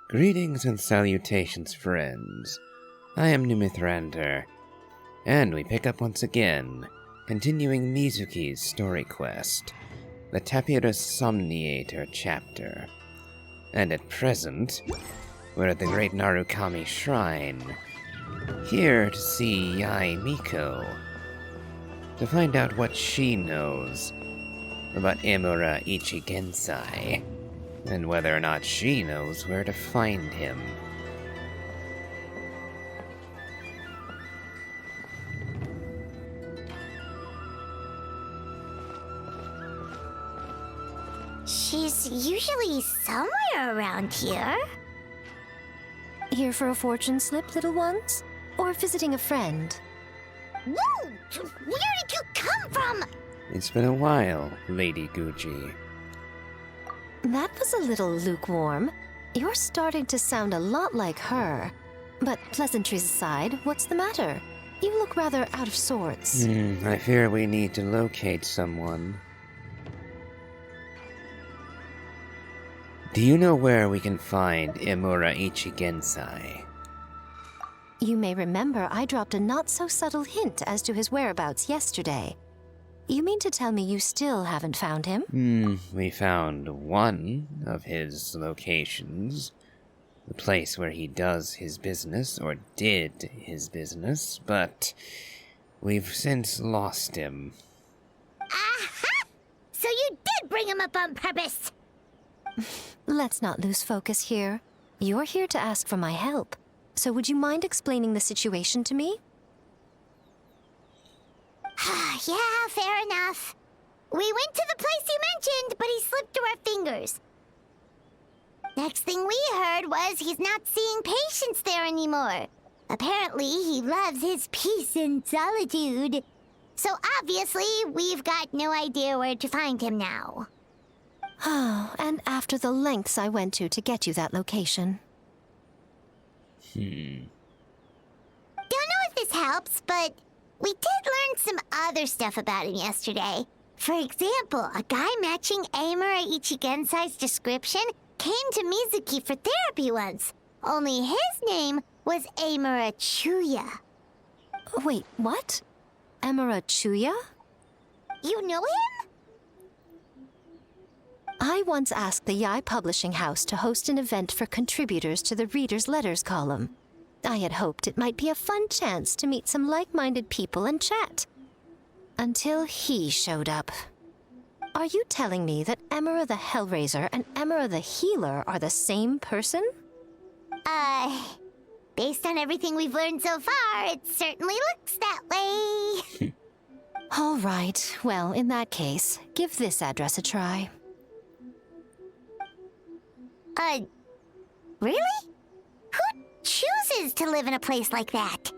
Greetings and salutations, friends. I am Numithrander, and we pick up once again, continuing Mizuki's story quest, the Tapirus Somniator chapter. And at present, we're at the Great Narukami Shrine, here to see Yae Miko, to find out what she knows about Emura Ichigensai, and whether or not she knows where to find him. She's usually somewhere around here. Here for a fortune slip, little ones? Or visiting a friend? Whoa! Where did you come from? It's been a while, Lady Guji. That was a little lukewarm. You're starting to sound a lot like her. But pleasantries aside, what's the matter? You look rather out of sorts. I fear we need to locate someone. Do you know where we can find Emura Ichigensai? You may remember I dropped a not-so-subtle hint as to his whereabouts yesterday. You mean to tell me you still haven't found him? We found one of his locations. The place where he does his business, or did his business, but we've since lost him. Aha! So you did bring him up on purpose! Let's not lose focus here. You're here to ask for my help. So would you mind explaining the situation to me? Yeah, fair enough. We went to the place you mentioned, but he slipped through our fingers. Next thing we heard was he's not seeing patients there anymore. Apparently, he loves his peace and solitude. So obviously, we've got no idea where to find him now. Oh, and after the lengths I went to get you that location. Don't know if this helps, but we did learn some other stuff about him yesterday. For example, a guy matching Emura Ichigensai's description came to Mizuki for therapy once. Only his name was Emura Chuya. Wait, what? Emura Chuya? You know him? I once asked the Yae Publishing House to host an event for contributors to the Reader's Letters column. I had hoped it might be a fun chance to meet some like-minded people and chat. Until he showed up. Are you telling me that Emura the Hellraiser and Emura the Healer are the same person? Based on everything we've learned so far, it certainly looks that way. All right, well, in that case, give this address a try. Really? Who chooses to live in a place like that?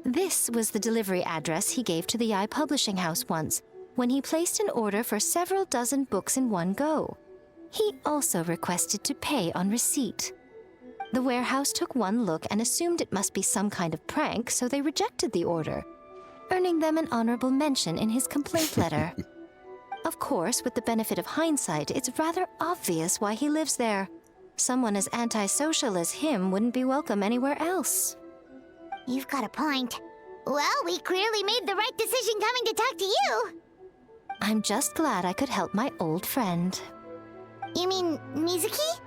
This was the delivery address he gave to the Yae Publishing House once, when he placed an order for several dozen books in one go. He also requested to pay on receipt. The warehouse took one look and assumed it must be some kind of prank, so they rejected the order, earning them an honorable mention in his complaint letter. Of course, with the benefit of hindsight, it's rather obvious why he lives there. Someone as antisocial as him wouldn't be welcome anywhere else. You've got a point. Well, we clearly made the right decision coming to talk to you. I'm just glad I could help my old friend. You mean Mizuki?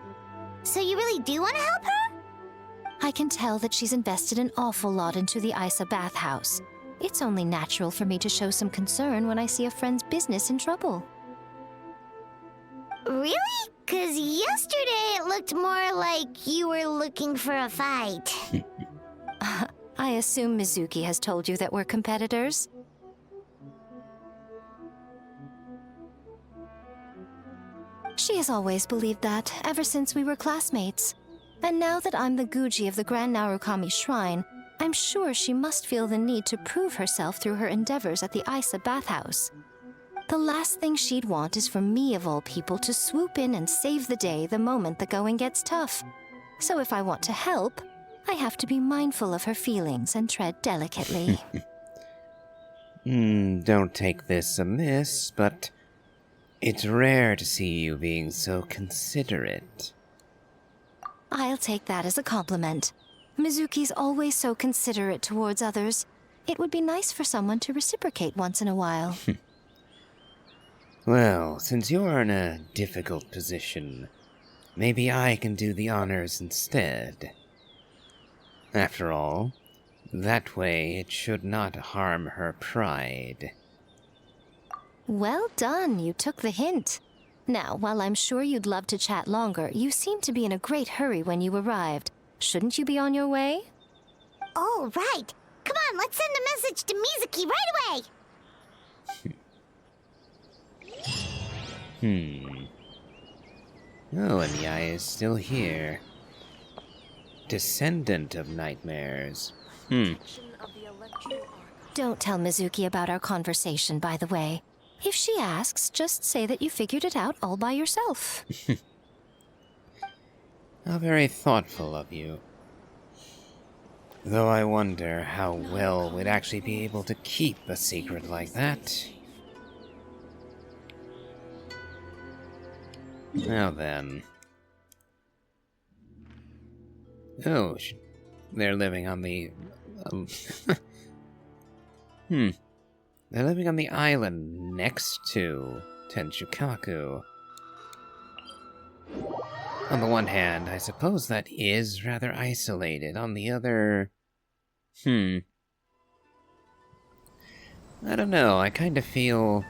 So you really do want to help her? I can tell that she's invested an awful lot into the Isa bathhouse. It's only natural for me to show some concern when I see a friend's business in trouble. Really? 'Cause yesterday it looked more like you were looking for a fight. I assume Mizuki has told you that we're competitors? She has always believed that, ever since we were classmates. And now that I'm the Guji of the Grand Narukami Shrine, I'm sure she must feel the need to prove herself through her endeavors at the Isa bathhouse. The last thing she'd want is for me, of all people, to swoop in and save the day the moment the going gets tough. So if I want to help, I have to be mindful of her feelings and tread delicately. Don't take this amiss, but it's rare to see you being so considerate. I'll take that as a compliment. Mizuki's always so considerate towards others. It would be nice for someone to reciprocate once in a while. Well, since you're in a difficult position, maybe I can do the honors instead. After all, that way it should not harm her pride. Well done, you took the hint. Now, while I'm sure you'd love to chat longer, you seemed to be in a great hurry when you arrived. Shouldn't you be on your way? Oh, right. Come on, let's send a message to Mizuki right away. Oh, and the eye is still here. Descendant of nightmares. Don't tell Mizuki about our conversation, by the way. If she asks, just say that you figured it out all by yourself. How very thoughtful of you. Though I wonder how well we'd actually be able to keep a secret like that. Now then. Oh, they're living on the... They're living on the island next to Tenshukaku. On the one hand, I suppose that is rather isolated. On the other... I don't know, I kind of feel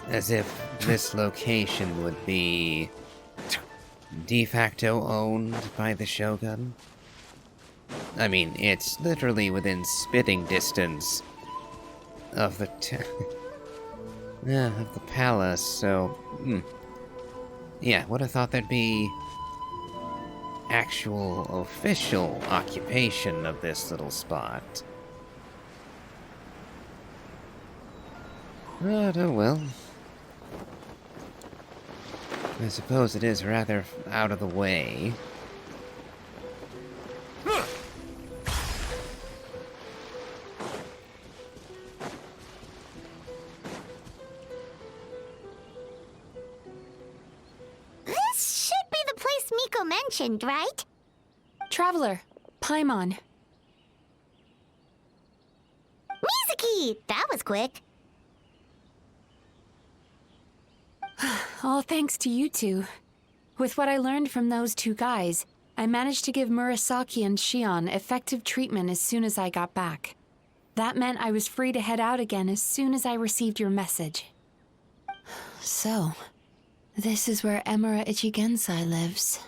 as if this location would be de facto owned by the Shogun. I mean, it's literally within spitting distance of the of the palace, so yeah, would have thought there'd be actual official occupation of this little spot. But oh well. I suppose it is rather out of the way. This should be the place Miko mentioned, right? Traveler, Paimon. Mizuki! That was quick. All thanks to you two. With what I learned from those two guys, I managed to give Murasaki and Shion effective treatment as soon as I got back. That meant I was free to head out again as soon as I received your message. So, this is where Emura Ichigensai lives.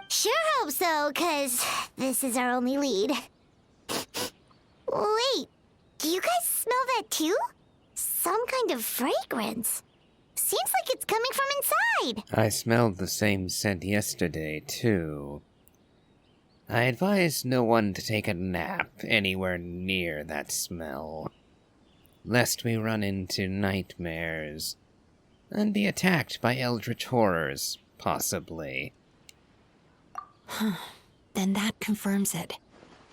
Sure hope so, 'cause this is our only lead. Wait, do you guys smell that too? Some kind of fragrance. Seems like it's coming from inside. I smelled the same scent yesterday, too. I advise no one to take a nap anywhere near that smell, lest we run into nightmares and be attacked by eldritch horrors, possibly. Then that confirms it.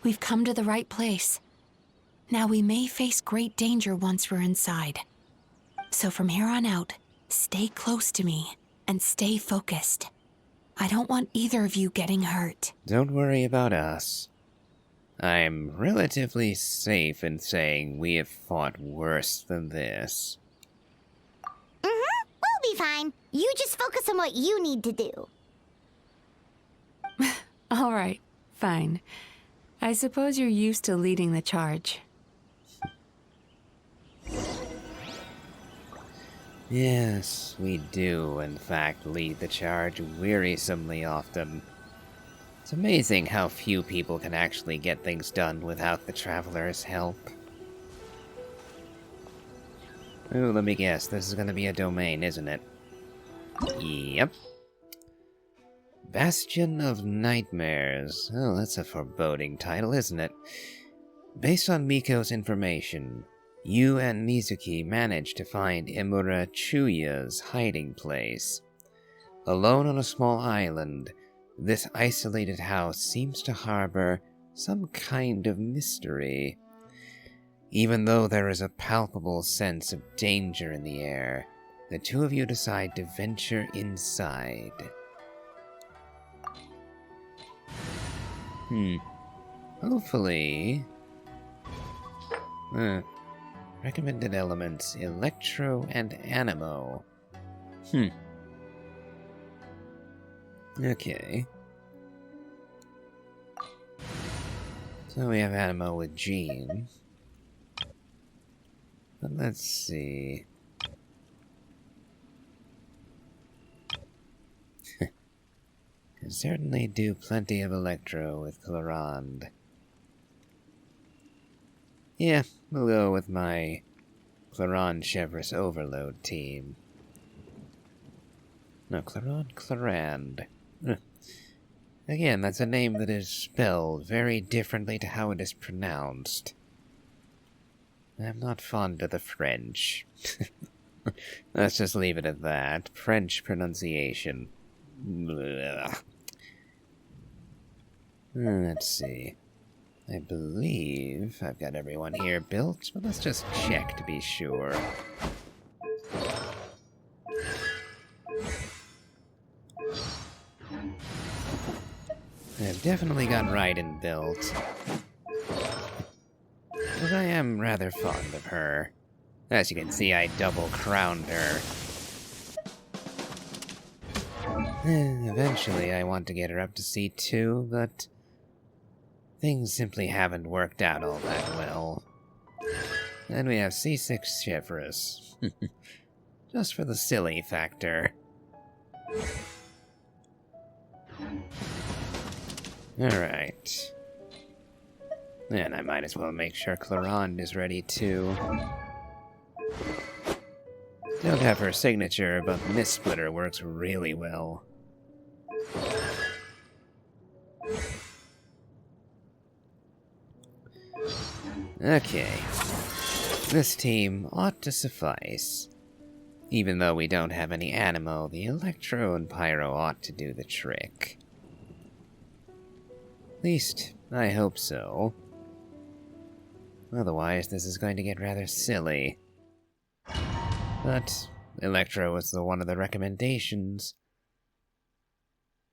We've come to the right place. Now we may face great danger once we're inside. So from here on out, stay close to me and stay focused. I don't want either of you getting hurt. Don't worry about us. I'm relatively safe in saying we have fought worse than this. We'll be fine. You just focus on what you need to do. All right, fine. I suppose you're used to leading the charge. Yes, we do, in fact, lead the charge wearisomely often. It's amazing how few people can actually get things done without the Traveler's help. Ooh, let me guess, this is gonna be a domain, isn't it? Yep. Bastion of Nightmares. Oh, that's a foreboding title, isn't it? Based on Miko's information, you and Mizuki managed to find Emura Chuya's hiding place. Alone on a small island, this isolated house seems to harbor some kind of mystery. Even though there is a palpable sense of danger in the air, the two of you decide to venture inside. Hopefully... recommended elements, Electro and Animo. Okay. So we have Animo with Jean. But let's see... Can certainly do plenty of Electro with Clarande. Yeah, we'll go with my Clarande Chevreuse Overload team. No, Clarande. Again, that's a name that is spelled very differently to how it is pronounced. I'm not fond of the French. Let's just leave it at that. French pronunciation. Blah. Let's see. I believe I've got everyone here built, but let's just check to be sure. I've definitely got Raiden built. But I am rather fond of her. As you can see, I double-crowned her. Eventually, I want to get her up to C2, but things simply haven't worked out all that well. Then we have C6 Chevreuse. Just for the silly factor. Alright. And I might as well make sure Clarande is ready too. Don't have her signature, but Mist Splitter works really well. Okay. This team ought to suffice. Even though we don't have any Animo, the Electro and Pyro ought to do the trick. At least, I hope so. Otherwise, this is going to get rather silly. But Electro was one of the recommendations.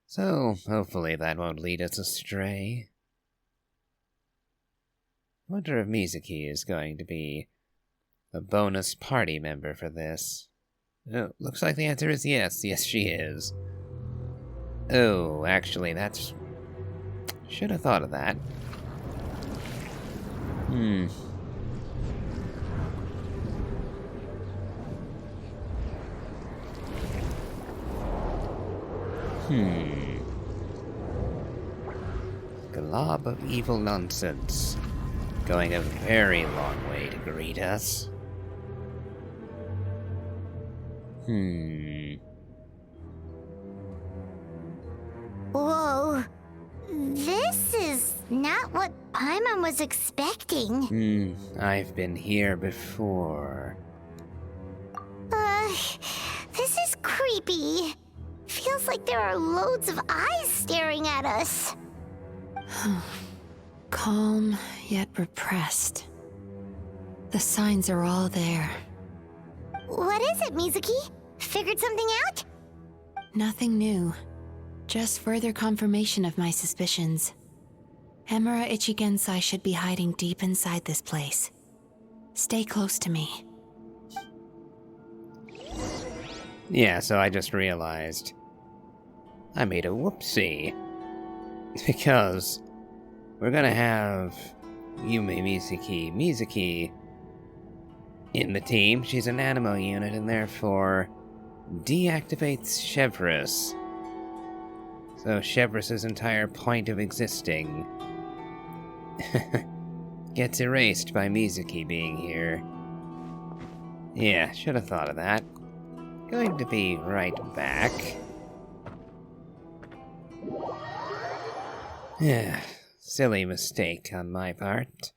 So, hopefully that won't lead us astray. I wonder if Mizuki is going to be a bonus party member for this. Oh, looks like the answer is yes. Yes, she is. Oh, actually, that's... Should have thought of that. Glob of evil nonsense. Going a very long way to greet us. Whoa. This is not what Paimon was expecting. I've been here before. This is creepy. Feels like there are loads of eyes staring at us. Calm, yet repressed. The signs are all there. What is it, Mizuki? Figured something out? Nothing new. Just further confirmation of my suspicions. Emura Ichigensai should be hiding deep inside this place. Stay close to me. Yeah, so I just realized I made a whoopsie. Because we're gonna have Yume Mizuki in the team. She's an Animo unit and therefore deactivates Chevreuse. So Chevreuse's entire point of existing gets erased by Mizuki being here. Yeah, should have thought of that. Going to be right back. Yeah, silly mistake on my part.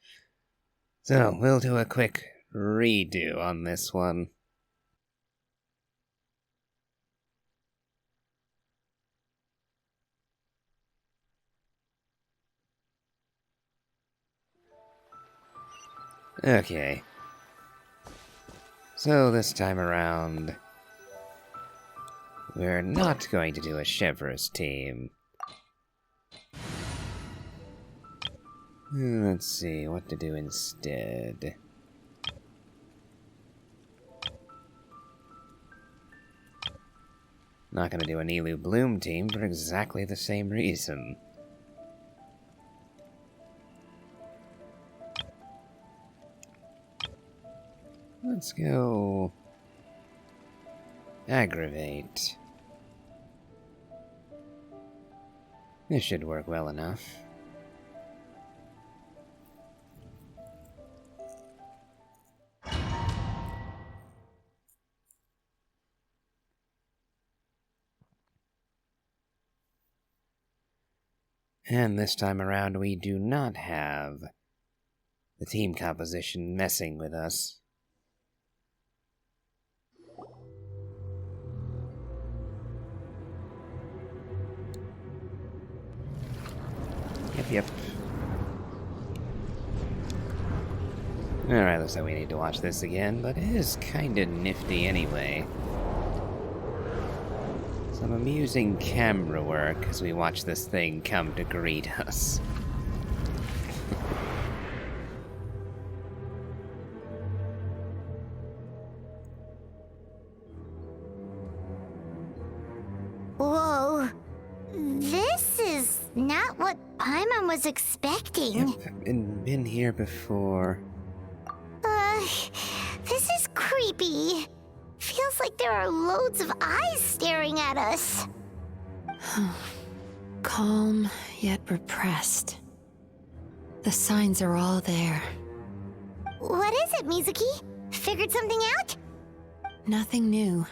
So, we'll do a quick redo on this one. Okay. So this time around, we're not going to do a Chevreuse team. Let's see, what to do instead. Not gonna do an Elu Bloom team for exactly the same reason. Let's go... Aggravate. This should work well enough. And this time around, we do not have the team composition messing with us. Yep. Alright, looks like we need to watch this again, but it is kinda nifty anyway. Some amusing camera work as we watch this thing come to greet us. Whoa. This is not what Paimon was expecting. Yep, been here before. This is creepy. Feels like there are loads of eyes staring at us. Calm, yet repressed. The signs are all there. What is it, Mizuki? Figured something out? Nothing new.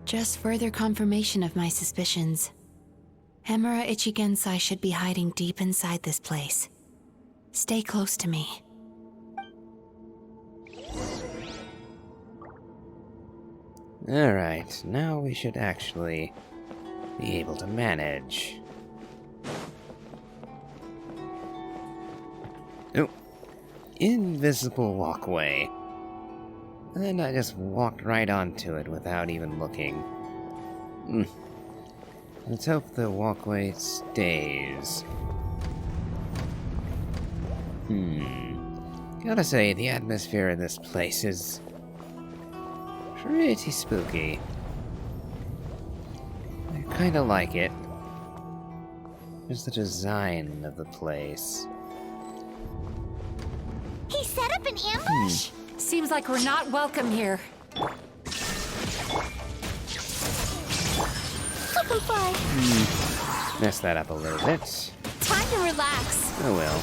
Just further confirmation of my suspicions. Emura Ichigensai should be hiding deep inside this place. Stay close to me. Alright, now we should actually be able to manage. Oh, invisible walkway. And I just walked right onto it without even looking. Let's hope the walkway stays. Gotta say, the atmosphere in this place is pretty spooky. I kinda like it. Just the design of the place. He set up an ambush? Seems like we're not welcome here. Superfly. Messed that up a little bit. Time to relax. Oh well.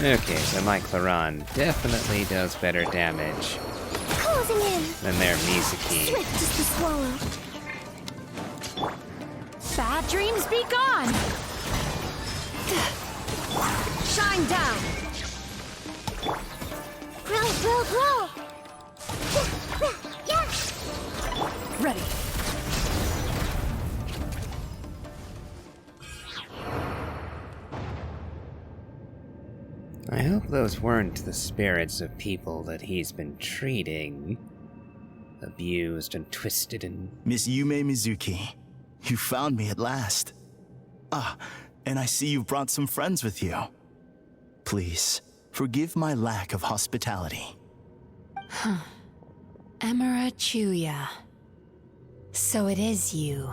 Okay, so my Claron definitely does better damage Closing in. than their Mizuki. Swift as the swallow. Bad dreams be gone! Shine down! Roll. Yeah. Ready. I hope those weren't the spirits of people that he's been treating. Abused and twisted and... Miss Yume Mizuki, you found me at last. Ah, and I see you've brought some friends with you. Please, forgive my lack of hospitality. Emura Chuya. So it is you.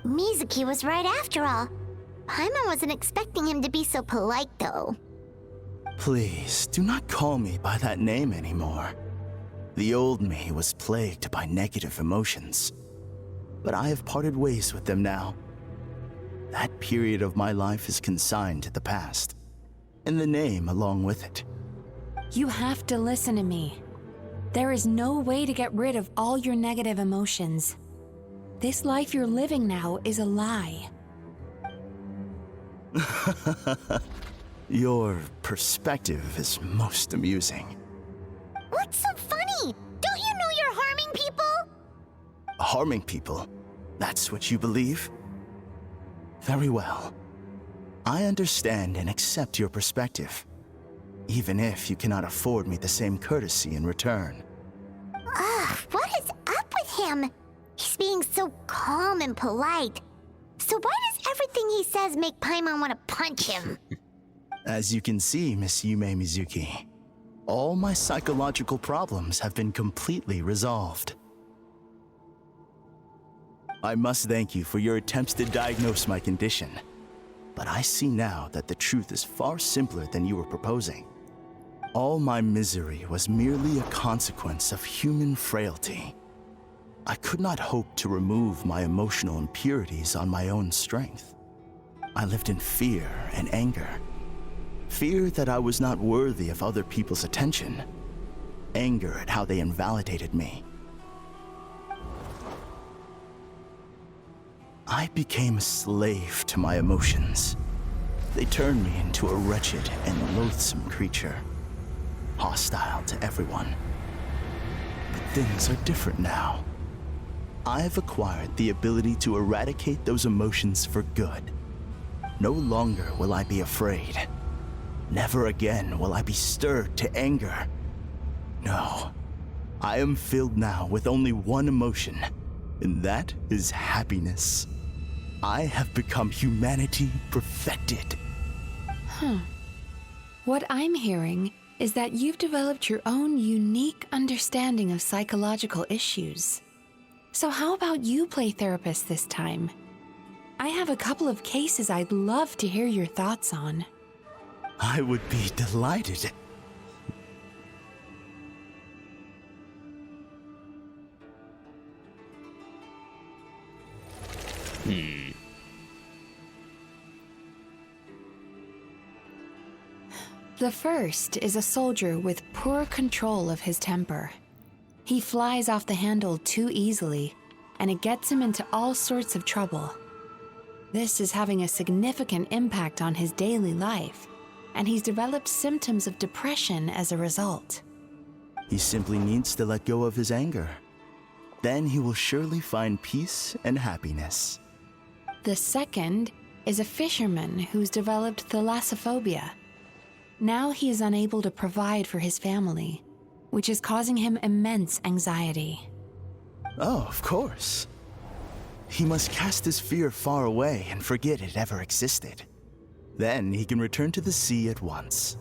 Mizuki was right after all. Paimon wasn't expecting him to be so polite, though. Please, do not call me by that name anymore. The old me was plagued by negative emotions, but I have parted ways with them now. That period of my life is consigned to the past, and the name along with it. You have to listen to me. There is no way to get rid of all your negative emotions. This life you're living now is a lie. Your perspective is most amusing. What's so funny? Don't you know you're harming people? Harming people? That's what you believe? Very well. I understand and accept your perspective, even if you cannot afford me the same courtesy in return. What he's being so calm and polite. So why does everything he says make Paimon want to punch him? As you can see, Miss Yume Mizuki, all my psychological problems have been completely resolved. I must thank you for your attempts to diagnose my condition, but I see now that the truth is far simpler than you were proposing. All my misery was merely a consequence of human frailty. I could not hope to remove my emotional impurities on my own strength. I lived in fear and anger. Fear that I was not worthy of other people's attention. Anger at how they invalidated me. I became a slave to my emotions. They turned me into a wretched and loathsome creature, hostile to everyone. But things are different now. I've acquired the ability to eradicate those emotions for good. No longer will I be afraid. Never again will I be stirred to anger. No, I am filled now with only one emotion, and that is happiness. I have become humanity perfected. What I'm hearing is that you've developed your own unique understanding of psychological issues. So how about you play therapist this time? I have a couple of cases I'd love to hear your thoughts on. I would be delighted. The first is a soldier with poor control of his temper. He flies off the handle too easily, and it gets him into all sorts of trouble. This is having a significant impact on his daily life, and he's developed symptoms of depression as a result. He simply needs to let go of his anger. Then he will surely find peace and happiness. The second is a fisherman who's developed thalassophobia. Now he is unable to provide for his family, which is causing him immense anxiety. Oh, of course. He must cast his fear far away and forget it ever existed. Then he can return to the sea at once.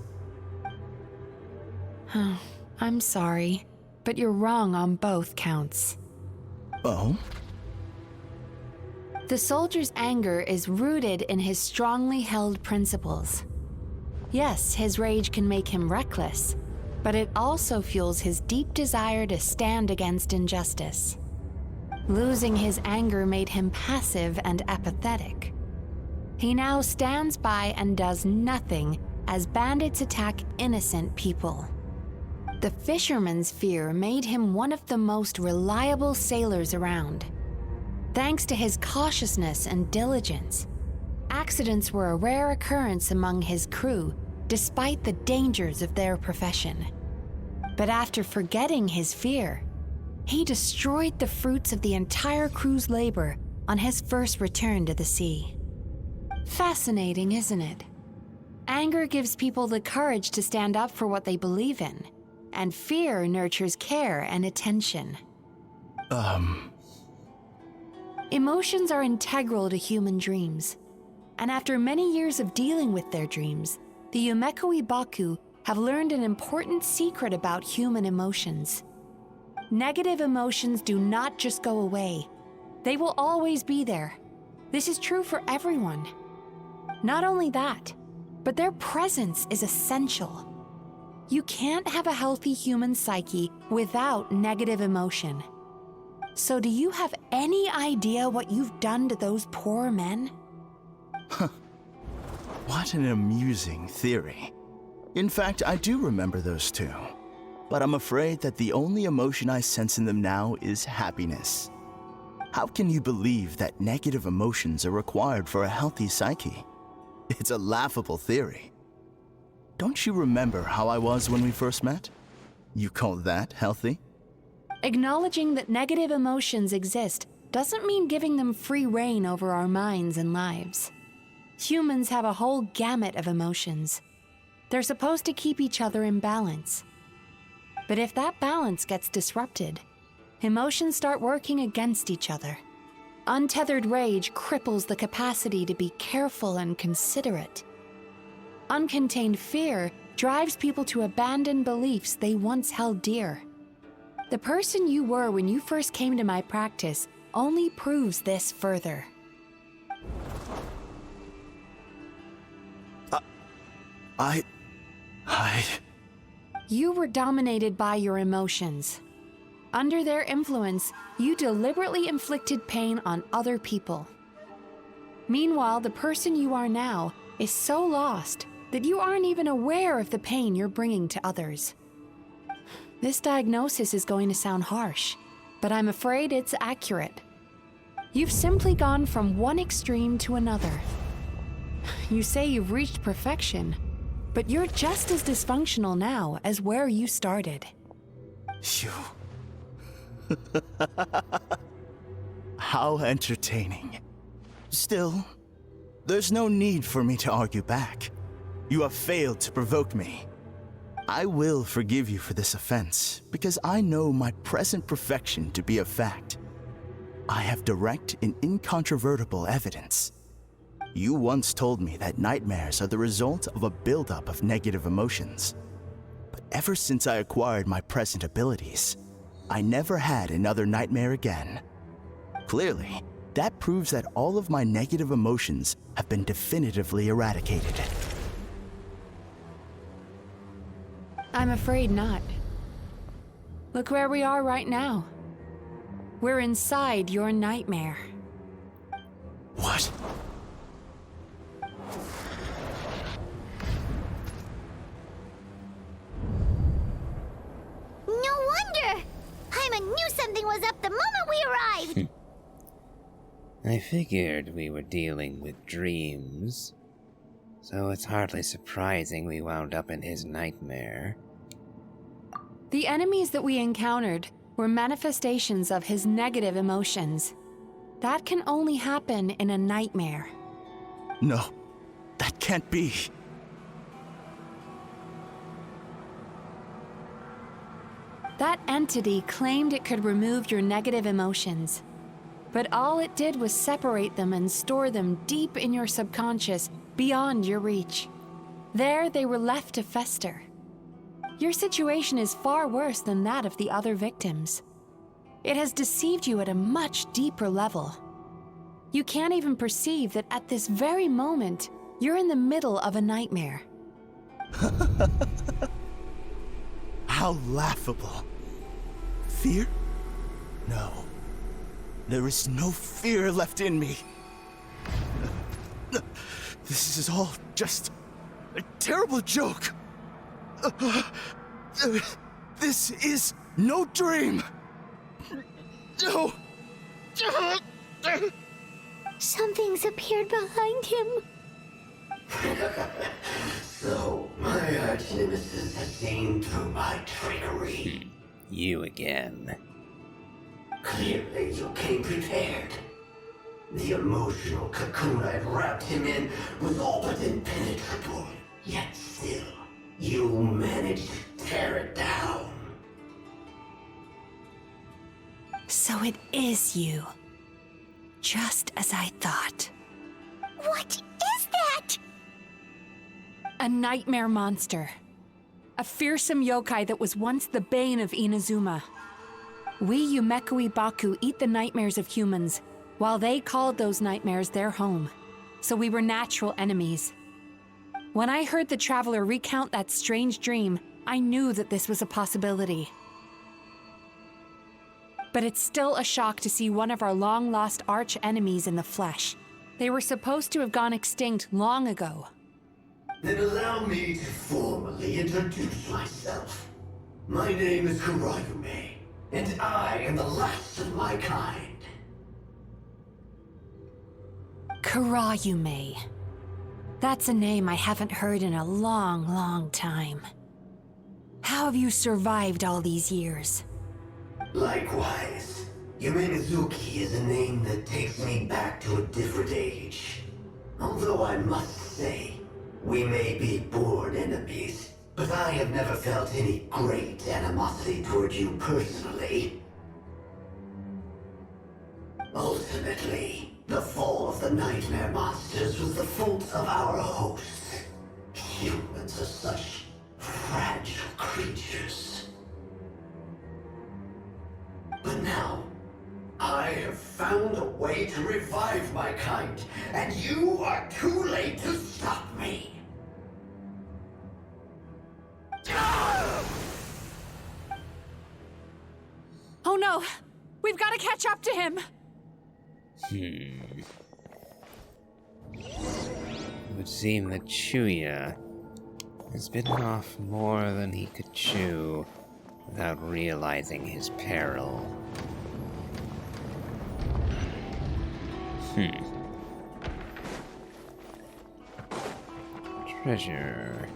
I'm sorry, but you're wrong on both counts. Oh? The soldier's anger is rooted in his strongly held principles. Yes, his rage can make him reckless, but it also fuels his deep desire to stand against injustice. Losing his anger made him passive and apathetic. He now stands by and does nothing as bandits attack innocent people. The fisherman's fear made him one of the most reliable sailors around. Thanks to his cautiousness and diligence, accidents were a rare occurrence among his crew, despite the dangers of their profession. But after forgetting his fear, he destroyed the fruits of the entire crew's labor on his first return to the sea. Fascinating, isn't it? Anger gives people the courage to stand up for what they believe in, and fear nurtures care and attention. Emotions are integral to human dreams, and after many years of dealing with their dreams, the Yumekoi Baku have learned an important secret about human emotions. Negative emotions do not just go away. They will always be there. This is true for everyone. Not only that, but their presence is essential. You can't have a healthy human psyche without negative emotion. So do you have any idea what you've done to those poor men? What an amusing theory. In fact, I do remember those two. But I'm afraid that the only emotion I sense in them now is happiness. How can you believe that negative emotions are required for a healthy psyche? It's a laughable theory. Don't you remember how I was when we first met? You call that healthy? Acknowledging that negative emotions exist doesn't mean giving them free rein over our minds and lives. Humans have a whole gamut of emotions. They're supposed to keep each other in balance. But if that balance gets disrupted, emotions start working against each other. Untethered rage cripples the capacity to be careful and considerate. Uncontained fear drives people to abandon beliefs they once held dear. The person you were when you first came to my practice only proves this further. You were dominated by your emotions. Under their influence, you deliberately inflicted pain on other people. Meanwhile, the person you are now is so lost that you aren't even aware of the pain you're bringing to others. This diagnosis is going to sound harsh, but I'm afraid it's accurate. You've simply gone from one extreme to another. You say you've reached perfection, but you're just as dysfunctional now as where you started. You... How entertaining. Still, there's no need for me to argue back. You have failed to provoke me. I will forgive you for this offense, because I know my present perfection to be a fact. I have direct and incontrovertible evidence. You once told me that nightmares are the result of a buildup of negative emotions. But ever since I acquired my present abilities, I never had another nightmare again. Clearly, that proves that all of my negative emotions have been definitively eradicated. I'm afraid not. Look where we are right now. We're inside your nightmare. What? No wonder! Paimon knew something was up the moment we arrived! I figured we were dealing with dreams, so it's hardly surprising we wound up in his nightmare. The enemies that we encountered were manifestations of his negative emotions. That can only happen in a nightmare. No, that can't be. That entity claimed it could remove your negative emotions. But all it did was separate them and store them deep in your subconscious, beyond your reach. There they were left to fester. Your situation is far worse than that of the other victims. It has deceived you at a much deeper level. You can't even perceive that at this very moment, you're in the middle of a nightmare. How laughable. Fear? No. There is no fear left in me. This is all just a terrible joke. This is no dream. No. Something's appeared behind him. So, my arch-nemesis has seen through my trickery. You again. Clearly, you came prepared. The emotional cocoon I'd wrapped him in was all but impenetrable. Yet still, you managed to tear it down. So it is you. Just as I thought. What is that? A nightmare monster. A fearsome yokai that was once the bane of Inazuma. We Yumekui Baku eat the nightmares of humans, while they called those nightmares their home. So we were natural enemies. When I heard the traveler recount that strange dream, I knew that this was a possibility. But it's still a shock to see one of our long-lost arch-enemies in the flesh. They were supposed to have gone extinct long ago. Then allow me to formally introduce myself. My name is Kurayume, and I am the last of my kind. Kurayume. That's a name I haven't heard in a long, long time. How have you survived all these years? Likewise, Yume Mizuki is a name that takes me back to a different age. Although I must say, we may be born enemies, but I have never felt any great animosity toward you personally. Ultimately, the fall of the nightmare monsters was the fault of our hosts. Humans are such fragile creatures. But now, I have found a way to revive my kind, and you are too late to stop me. Oh no! We've got to catch up to him! It would seem that Chuya has bitten off more than he could chew without realizing his peril. Treasure.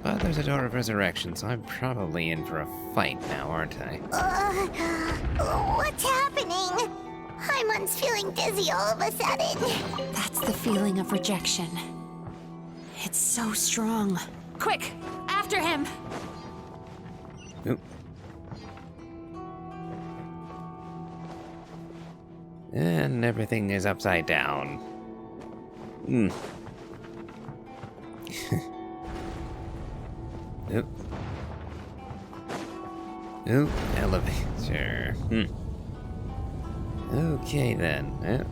But there's a door of resurrection, so I'm probably in for a fight now, aren't I? What's happening? Paimon's feeling dizzy all of a sudden. That's the feeling of rejection. It's so strong. Quick! After him! Oop. And everything is upside down. Oop. Oop, elevator. Okay then. There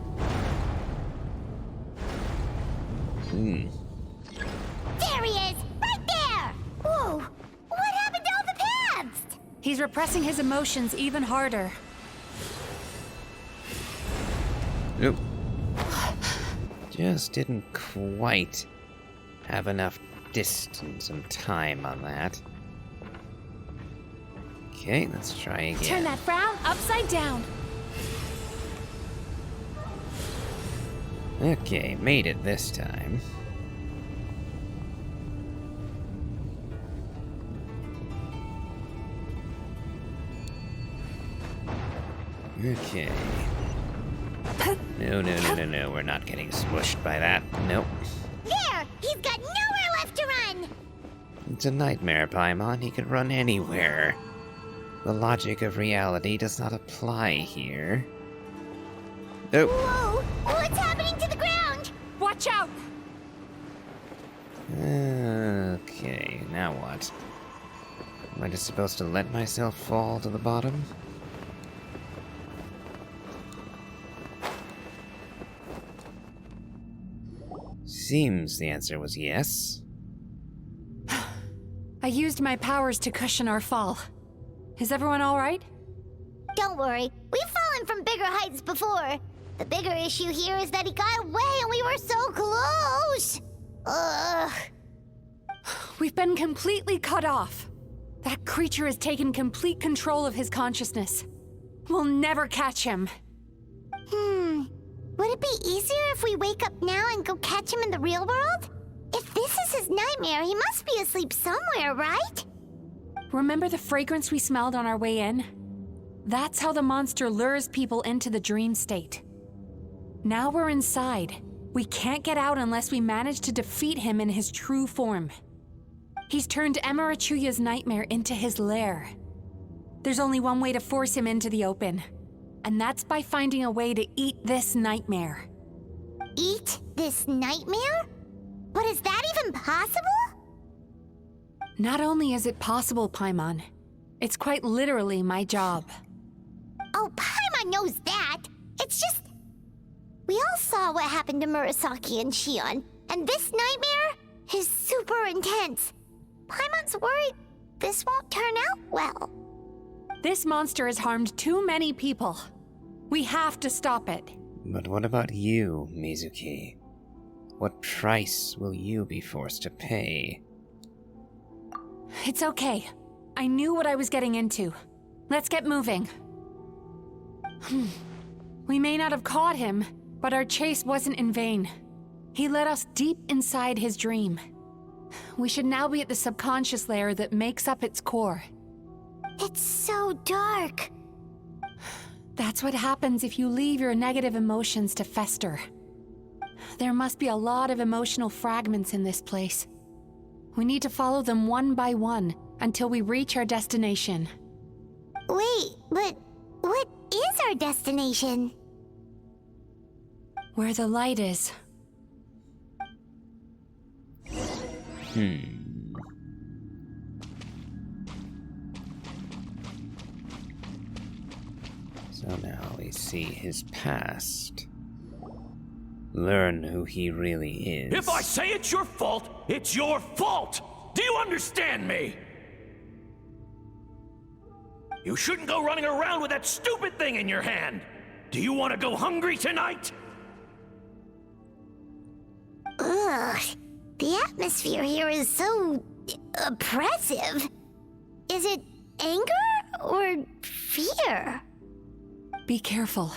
he is! Right there! Whoa! What happened to all the paths? He's repressing his emotions even harder. Oop. Just didn't quite have enough distance and time on that. Okay, let's try again. Turn that frown upside down. Okay, made it this time. Okay. No, we're not getting smushed by that. Nope. There! He's got nowhere left to run! It's a nightmare, Paimon. He could run anywhere. The logic of reality does not apply here. Oh. Whoa! What's happening to the ground? Watch out! Okay, now what? Am I just supposed to let myself fall to the bottom? Seems the answer was yes. I used my powers to cushion our fall. Is everyone all right? Don't worry, we've fallen from bigger heights before. The bigger issue here is that he got away and we were so close! Ugh. We've been completely cut off. That creature has taken complete control of his consciousness. We'll never catch him. Would it be easier if we wake up now and go catch him in the real world? If this is his nightmare, he must be asleep somewhere, right? Remember the fragrance we smelled on our way in? That's how the monster lures people into the dream state. Now we're inside. We can't get out unless we manage to defeat him in his true form. He's turned Emarachuya's nightmare into his lair. There's only one way to force him into the open, and that's by finding a way to eat this nightmare. Eat this nightmare? But is that even possible? Not only is it possible, Paimon, it's quite literally my job. Oh, Paimon knows that. It's just... We all saw what happened to Murasaki and Shion, and this nightmare is super intense. Paimon's worried this won't turn out well. This monster has harmed too many people. We have to stop it. But what about you, Mizuki? What price will you be forced to pay? It's okay. I knew what I was getting into. Let's get moving. We may not have caught him, but our chase wasn't in vain. He led us deep inside his dream. We should now be at the subconscious layer that makes up its core. It's so dark. That's what happens if you leave your negative emotions to fester. There must be a lot of emotional fragments in this place. We need to follow them one by one until we reach our destination. Wait, but what is our destination? Where the light is. So now we see his past. Learn who he really is. If I say it's your fault, it's your fault! Do you understand me? You shouldn't go running around with that stupid thing in your hand! Do you want to go hungry tonight? Ugh. The atmosphere here is so oppressive. Is it anger or fear? Be careful.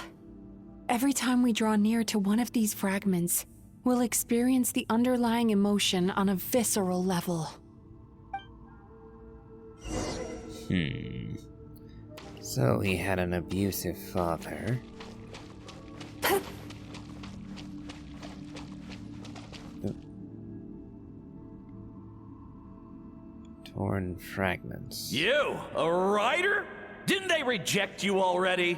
Every time we draw near to one of these fragments, we'll experience the underlying emotion on a visceral level. So he had an abusive father. Torn fragments. You, a writer? Didn't they reject you already?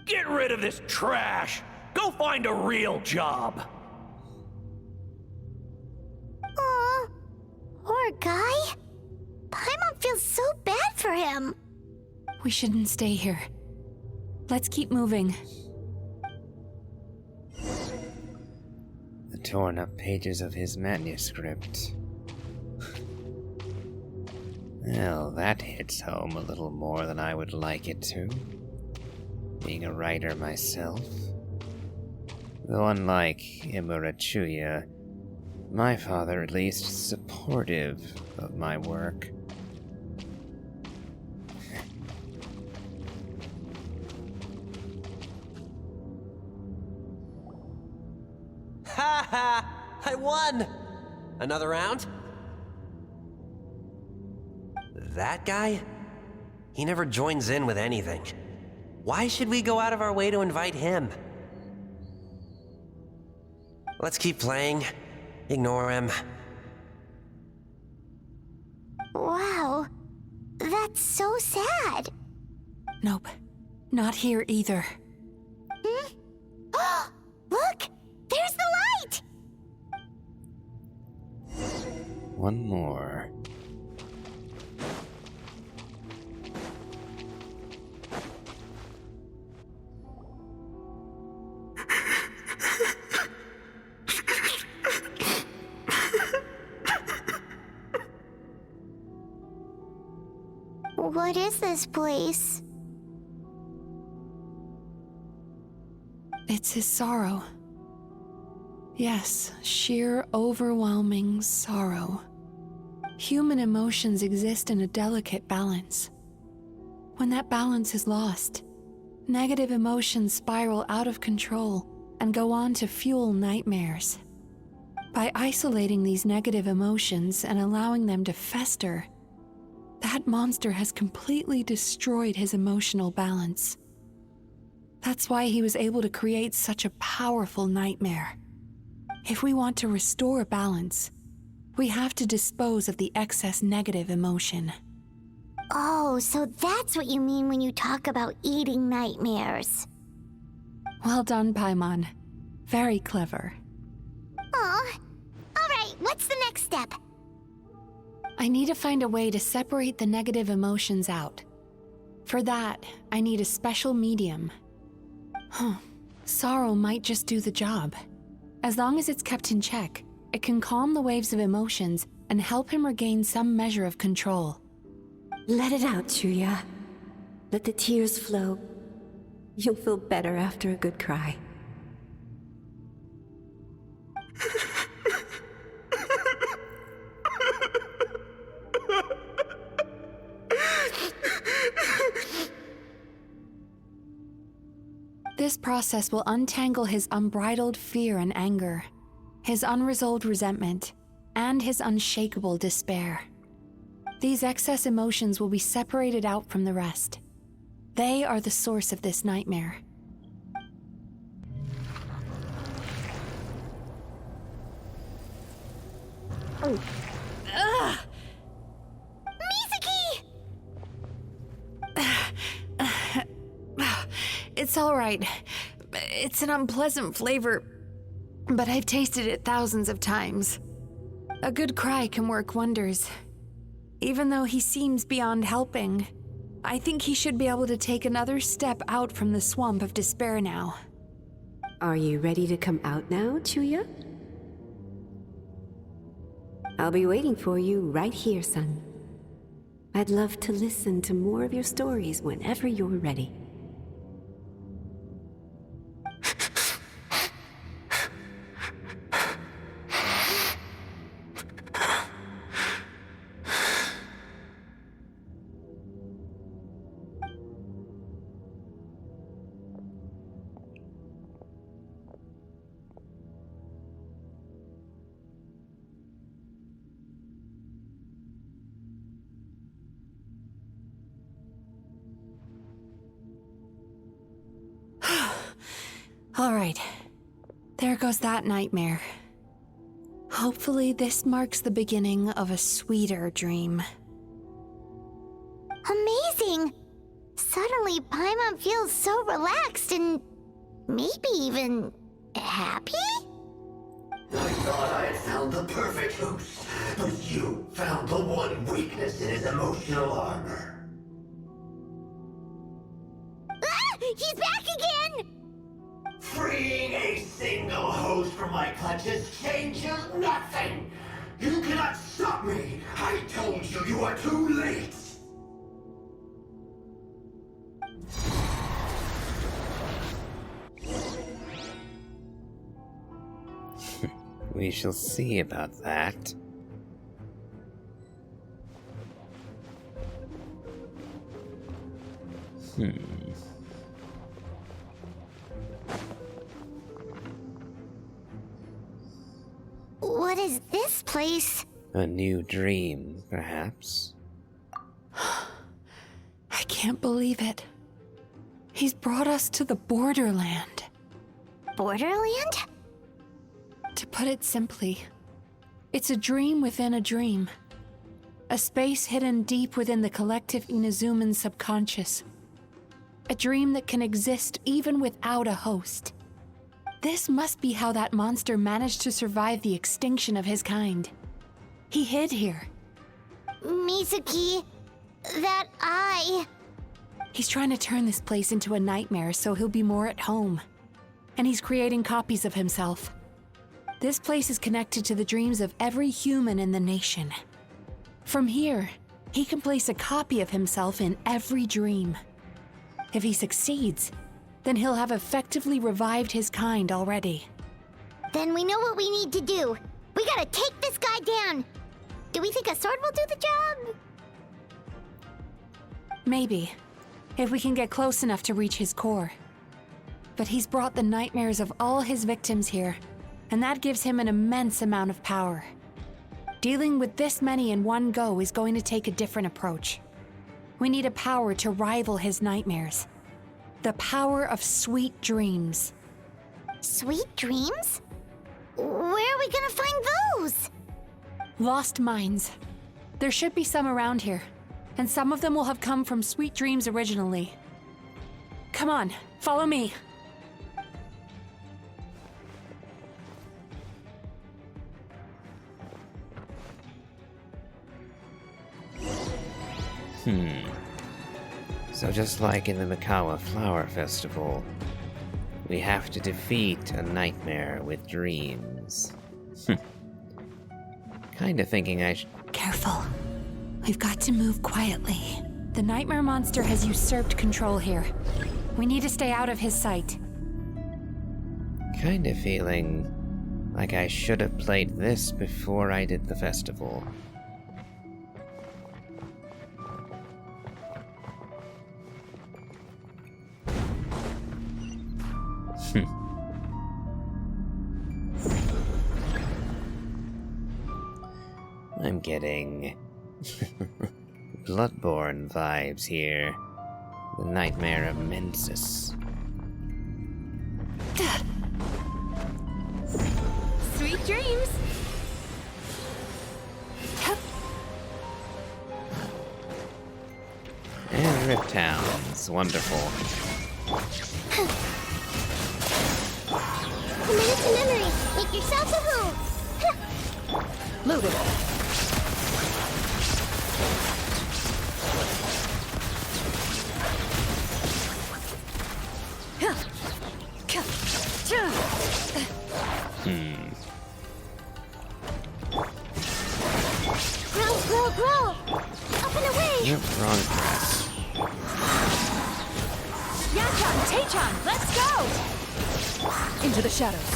Get rid of this trash! Go find a real job! Aw, poor guy. Paimon feels so bad for him. We shouldn't stay here. Let's keep moving. The torn up pages of his manuscript. Well, that hits home a little more than I would like it to. Being a writer myself. Though unlike Imurachuya, my father at least is supportive of my work. Ha ha! I won! Another round? That guy? He never joins in with anything. Why should we go out of our way to invite him? Let's keep playing. Ignore him. Wow, that's so sad. Nope. Not here either. Look, there's the light! One more. What is this place? It's his sorrow. Yes, sheer overwhelming sorrow. Human emotions exist in a delicate balance. When that balance is lost, negative emotions spiral out of control and go on to fuel nightmares. By isolating these negative emotions and allowing them to fester, that monster has completely destroyed his emotional balance. That's why he was able to create such a powerful nightmare. If we want to restore balance, we have to dispose of the excess negative emotion. Oh, so that's what you mean when you talk about eating nightmares. Well done, Paimon. Very clever. Aw. Alright, what's the next step? I need to find a way to separate the negative emotions out. For that, I need a special medium. Sorrow might just do the job. As long as it's kept in check, it can calm the waves of emotions and help him regain some measure of control. Let it out, Chuya. Let the tears flow. You'll feel better after a good cry. This process will untangle his unbridled fear and anger, his unresolved resentment, and his unshakable despair. These excess emotions will be separated out from the rest. They are the source of this nightmare. Mizuki! It's all right. It's an unpleasant flavor, but I've tasted it thousands of times. A good cry can work wonders. Even though he seems beyond helping, I think he should be able to take another step out from the swamp of despair now. Are you ready to come out now, Chuya? I'll be waiting for you right here, son. I'd love to listen to more of your stories whenever you're ready. All right, there goes that nightmare. Hopefully this marks the beginning of a sweeter dream. Amazing! Suddenly, Paimon feels so relaxed and maybe even happy? I thought I had found the perfect host, but you found the one weakness in his emotional armor. Ah! He's back again! Freeing a single host from my clutches changes nothing! You cannot stop me! I told you you are too late! We shall see about that. What is this place? A new dream, perhaps? I can't believe it. He's brought us to the borderland. Borderland? To put it simply, it's a dream within a dream. A space hidden deep within the collective Inazuman subconscious. A dream that can exist even without a host. This must be how that monster managed to survive the extinction of his kind. He hid here. Mizuki, that eye. He's trying to turn this place into a nightmare so he'll be more at home. And he's creating copies of himself. This place is connected to the dreams of every human in the nation. From here, he can place a copy of himself in every dream. If he succeeds, then he'll have effectively revived his kind already. Then we know what we need to do. We gotta take this guy down. Do we think a sword will do the job? Maybe, if we can get close enough to reach his core. But he's brought the nightmares of all his victims here, and that gives him an immense amount of power. Dealing with this many in one go is going to take a different approach. We need a power to rival his nightmares. The power of sweet dreams. Sweet dreams? Where are we gonna find those? Lost minds. There should be some around here, and some of them will have come from sweet dreams originally. Come on, follow me. So just like in the Mikawa Flower Festival, we have to defeat a nightmare with dreams. Kinda thinking I should... Careful. We've got to move quietly. The nightmare monster has usurped control here. We need to stay out of his sight. Kinda feeling like I should have played this before I did the festival. I'm getting Bloodborne vibes here. The Nightmare of Mensis. Sweet dreams. And Riptowns, wonderful. Commit it to memory. Make yourself a home. Loaded. Grow. Up and away. Yep, wrong press. Yanchan, Taechan, let's go! Into the shadows.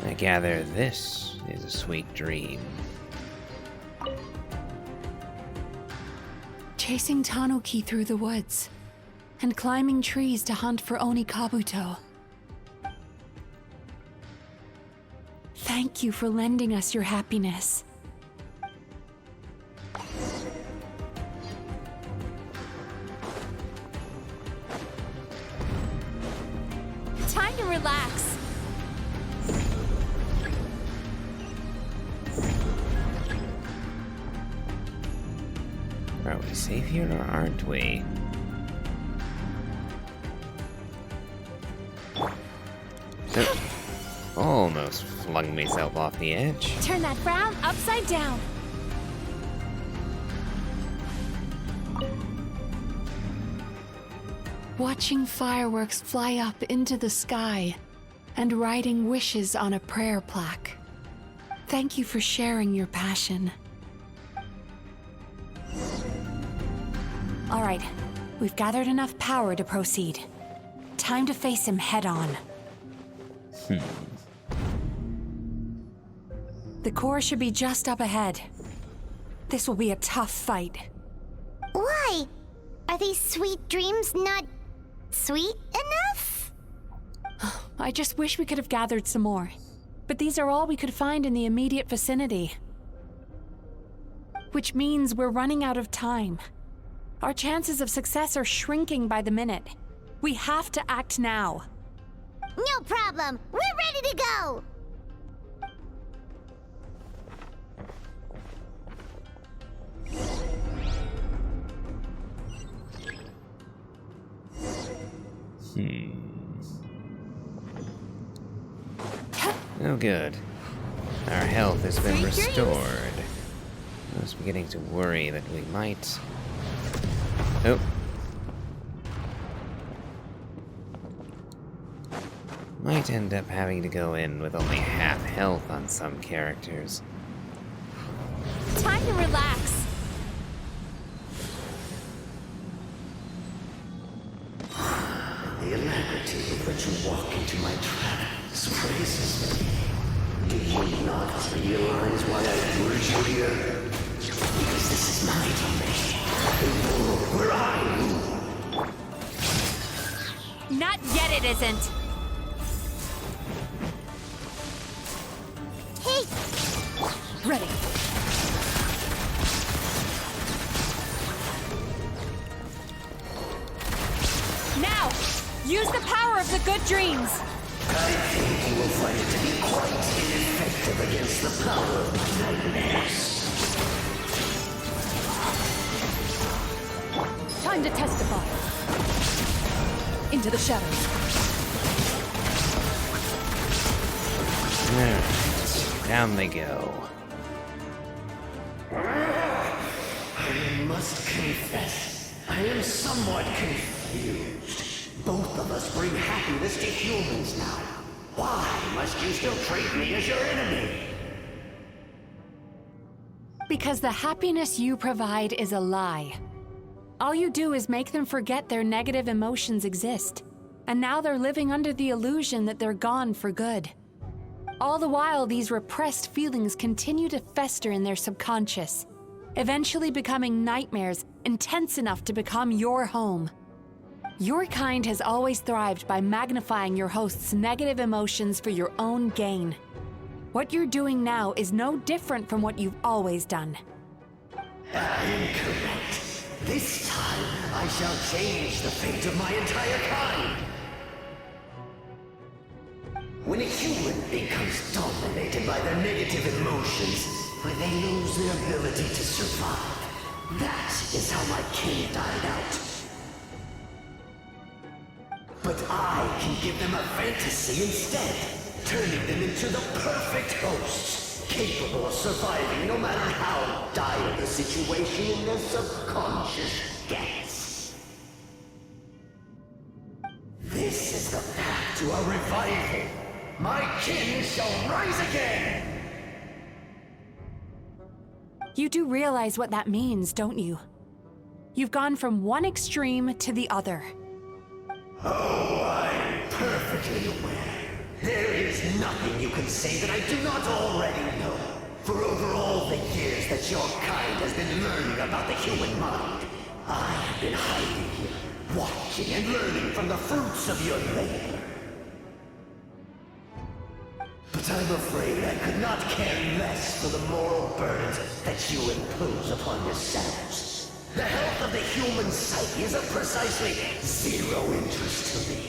I gather this is a sweet dream. Chasing Tanuki through the woods, and climbing trees to hunt for Oni Kabuto. Thank you for lending us your happiness. Time to relax. Are we safe here or aren't we? Almost flung myself off the edge. Turn that frown upside down. Watching fireworks fly up into the sky and writing wishes on a prayer plaque. Thank you for sharing your passion. All right, we've gathered enough power to proceed. Time to face him head on. The core should be just up ahead. This will be a tough fight. Why? Are these sweet dreams not sweet enough? I just wish we could have gathered some more. But these are all we could find in the immediate vicinity. Which means we're running out of time. Our chances of success are shrinking by the minute. We have to act now. No problem. We're ready to go. Oh, good. Our health has been restored. I was beginning to worry that we might... Oh. Might end up having to go in with only half health on some characters. Time to relax. The alacrity with which you walk into my trance praises me. Do you not realize why I lured you here? Because this is my domain. The world where I rule. Not yet it isn't. Hey! Ready. Now, use the power of the good dreams. I think you will find it to be quite ineffective against the power of my nightmares. Time to testify. Into the shadows. Alright, down they go. I must confess, I am somewhat confused. Both of us bring happiness to humans now. Why must you still treat me as your enemy? Because the happiness you provide is a lie. All you do is make them forget their negative emotions exist. And now they're living under the illusion that they're gone for good. All the while, these repressed feelings continue to fester in their subconscious, eventually becoming nightmares intense enough to become your home. Your kind has always thrived by magnifying your host's negative emotions for your own gain. What you're doing now is no different from what you've always done. Incorrect. This time, I shall change the fate of my entire kind. When a human becomes dominated by their negative emotions, when they lose their ability to survive, that is how my kin died out. But I can give them a fantasy instead, turning them into the perfect hosts, capable of surviving no matter how dire the situation in their subconscious gets. This is the path to a revival. My kin shall rise again! You do realize what that means, don't you? You've gone from one extreme to the other. Oh, I'm perfectly aware. There is nothing you can say that I do not already know. For over all the years that your kind has been learning about the human mind, I have been hiding here, watching and learning from the fruits of your labor. But I'm afraid I could not care less for the moral burdens that you impose upon yourselves. The health of the human psyche is of precisely zero interest to me.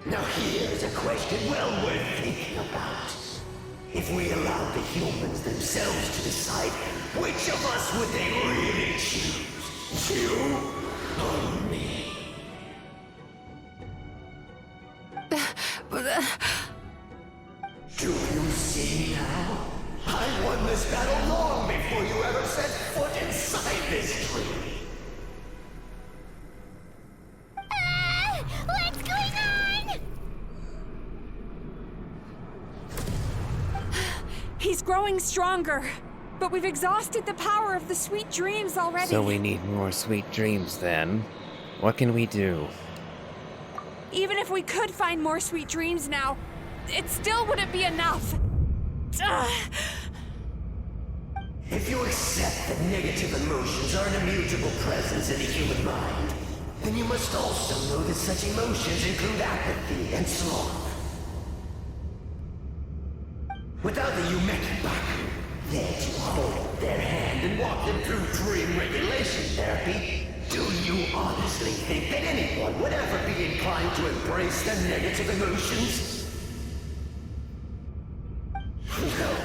Now here's a question well worth thinking about. If we allowed the humans themselves to decide, which of us would they really choose? You or me? Do you see now? I won this battle long before you ever set foot inside this tree. What's going on? He's growing stronger, but we've exhausted the power of the sweet dreams already. So we need more sweet dreams then. What can we do? Even if we could find more sweet dreams now, it still wouldn't be enough. If you accept that negative emotions are an immutable presence in the human mind, then you must also know that such emotions include apathy and sloth. Without the Yumeki Baku there to hold their hand and walk them through dream regulation therapy, do you honestly think that anyone would ever be inclined to embrace their negative emotions? No,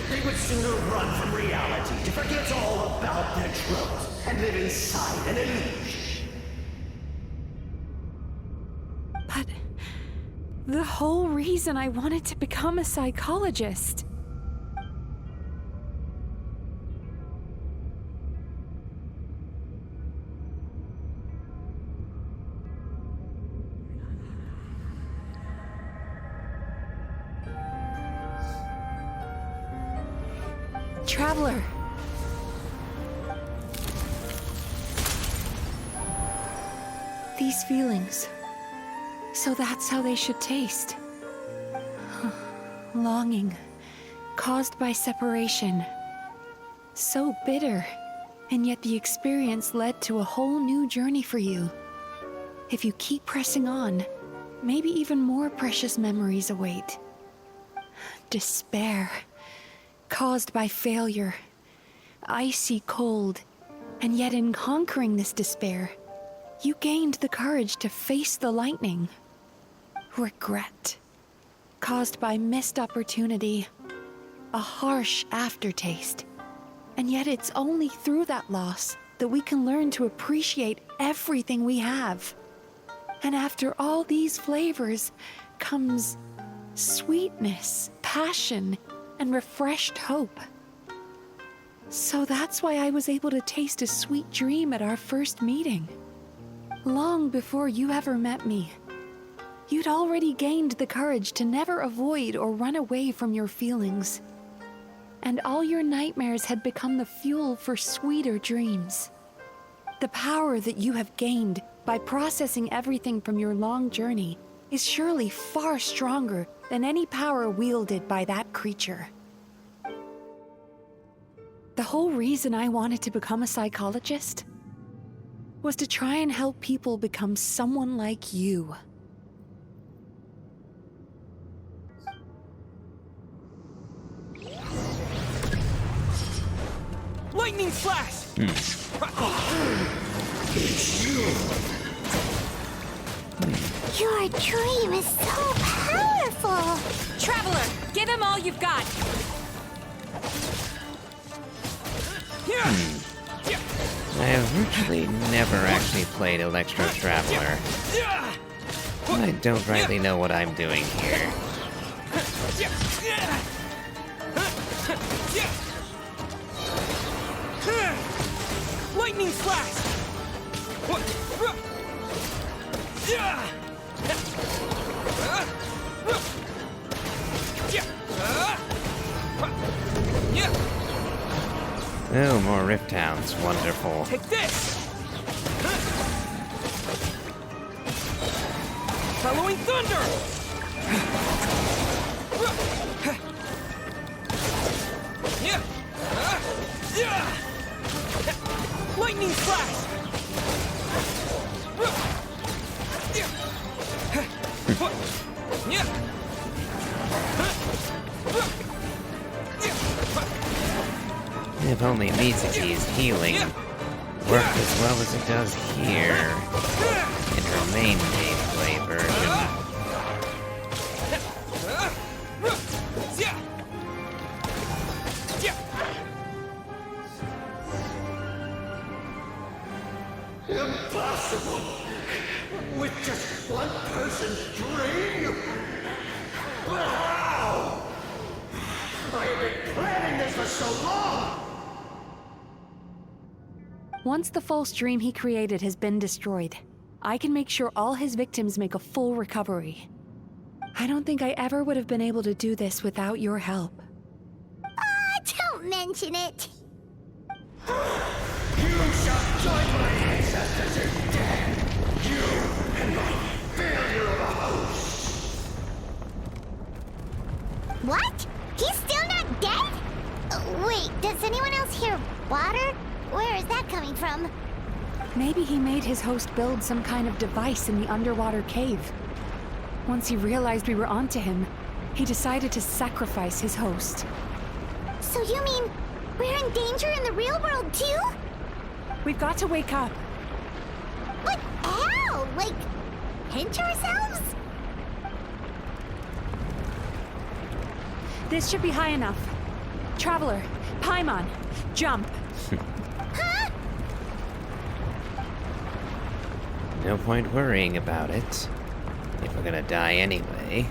they would sooner run from reality to forget all about their troubles and live inside an illusion. But the whole reason I wanted to become a psychologist. Traveler. These feelings. So that's how they should taste. Longing, caused by separation. So bitter, and yet the experience led to a whole new journey for you. If you keep pressing on, maybe even more precious memories await. Despair, caused by failure. Icy cold, and yet in conquering this despair, you gained the courage to face the lightning. Regret, caused by missed opportunity, a harsh aftertaste. And yet it's only through that loss that we can learn to appreciate everything we have. And after all these flavors comes sweetness, passion, and refreshed hope. So that's why I was able to taste a sweet dream at our first meeting. Long before you ever met me, you'd already gained the courage to never avoid or run away from your feelings. And all your nightmares had become the fuel for sweeter dreams. The power that you have gained by processing everything from your long journey is surely far stronger than any power wielded by that creature. The whole reason I wanted to become a psychologist was to try and help people become someone like you. Lightning Slash! Your dream is so powerful! Traveler, give him all you've got! I have virtually never actually played Electro Traveler. I don't rightly know what I'm doing here. Lightning Slash! Oh, more Rift Hounds. Wonderful. Take this! Following Thunder! Lightning Slash! If only Mizuki's healing worked as well as it does here in her main gameplay version. Impossible! With just one person's dream? Wow! I have been planning this for so long! Once the false dream he created has been destroyed, I can make sure all his victims make a full recovery. I don't think I ever would have been able to do this without your help. Don't mention it! You shall join my ancestors in death! You and my failure of a host! What? He's still not dead? Wait, does anyone else hear water? Where is that coming from? Maybe he made his host build some kind of device in the underwater cave. Once he realized we were onto him, he decided to sacrifice his host. So you mean we're in danger in the real world too? We've got to wake up. But how? Like, pinch ourselves? This should be high enough. Traveler, Paimon, jump. Huh? No point worrying about it, if we're gonna die anyway.